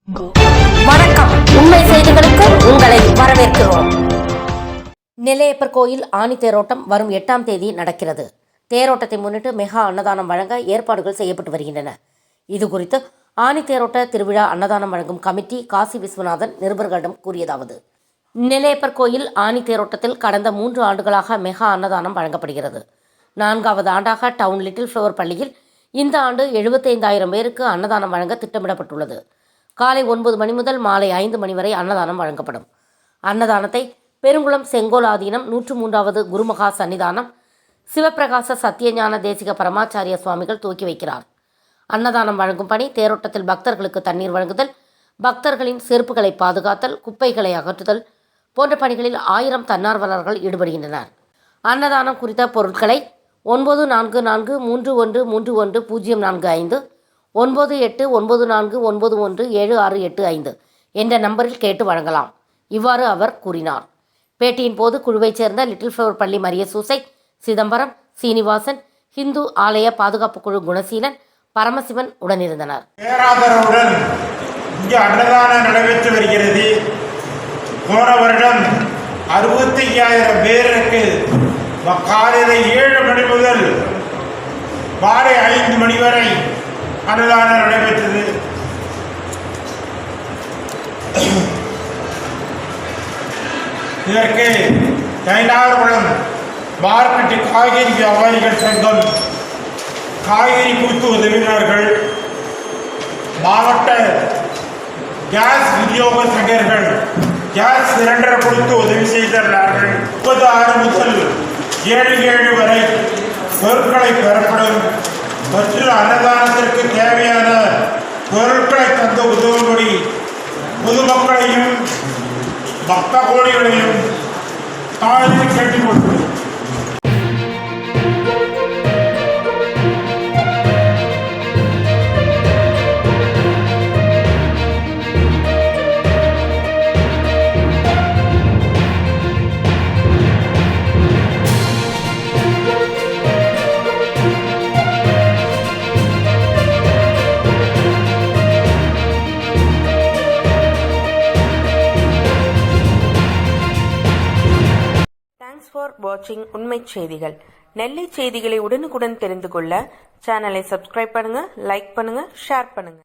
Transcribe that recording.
வணக்கம். உண்மை செய்திகளுக்கு உங்களை வரவேற்கிறோம். நெல்லையப்பர் கோயில் ஆனி தேரோட்டம் வரும் 8ஆம் தேதி நடக்கிறது. தேரோட்டத்தை முன்னிட்டு மெகா அன்னதானம் வழங்க ஏற்பாடுகள் செய்யப்பட்டு வருகின்றன. இதுகுறித்து ஆனி தேரோட்ட திருவிழா அன்னதானம் வழங்கும் கமிட்டி காசி விஸ்வநாதன் நிருபர்களிடம் கூறியதாவது: நெல்லையப்பர் கோயில் ஆனி தேரோட்டத்தில் கடந்த 3 ஆண்டுகளாக மெகா அன்னதானம் வழங்கப்படுகிறது. 4வது ஆண்டாக டவுன் லிட்டில் ஃப்ளவர் பள்ளியில் இந்த ஆண்டு 75,000 பேருக்கு அன்னதானம் வழங்க திட்டமிடப்பட்டுள்ளது. காலை 9 மணி முதல் மாலை 5 மணி வரை அன்னதானம் வழங்கப்படும். அன்னதானத்தை பெருங்குளம் செங்கோல் ஆதீனம் 103வது குருமகா சன்னிதானம் சிவப்பிரகாச சத்தியஞான தேசிக பரமாச்சாரிய சுவாமிகள் துவக்கி வைக்கிறார். அன்னதானம் வழங்கும் பணி தேரோட்டத்தில் பக்தர்களுக்கு தண்ணீர் வழங்குதல், பக்தர்களின் செருப்புகளை பாதுகாத்தல், குப்பைகளை அகற்றுதல் போன்ற பணிகளில் 1000 தன்னார்வலர்கள் ஈடுபடுகின்றனர். அன்னதானம் குறித்த பொருட்களை 9443131045 9894917685 என்ற நம்பரில் கேட்டு வழங்கலாம். இவ்வாறு அவர் கூறினார். பேட்டியின் போது குழுவைச் சேர்ந்த லிட்டில் ஃப்ளவர் பள்ளி மரிய சூசை, சிதம்பரம், சீனிவாசன், ஹிந்து ஆலய பாதுகாப்பு குழு குணசீலன், பரமசிவன் உடனிருந்தனர். பேராதரவுடன் இங்கு அன்னதானம் நடைபெற்று வருகிறது. போன வருடம் 65,000 பேருக்கு காலையில் 7 மணி முதல் மாலை 5 மணி வரை அன்னதானம் நடைபெற்றது. இதற்கு தைலார்குளம் மார்க்கெட்டு காய்கறி வியாபாரிகள் சங்கம், காய்கறி குத்து உதவினார்கள், மாவட்ட கேஸ் விநியோக சங்கர்கள் கேஸ் சிலிண்டர் கொடுத்து உதவி செய்துள்ளார்கள். 36 முதல் 7 வரை பொருட்களை பெறப்படும் மற்றும் அன்னதானத்திற்கு தேவையான பொருட்களை தந்து உதவும்படி பொதுமக்களையும் பக்த கோடிகளையும் தாழ்த்தி கேட்டுக்கொள்கிறோம். Thanks for watching உண்மை செய்திகள். நெல்லை செய்திகளை உடனுக்குடன் தெரிந்து கொள்ள சேனலை சப்ஸ்கிரைப் பண்ணுங்க, லைக் பண்ணுங்க, ஷேர் பண்ணுங்க.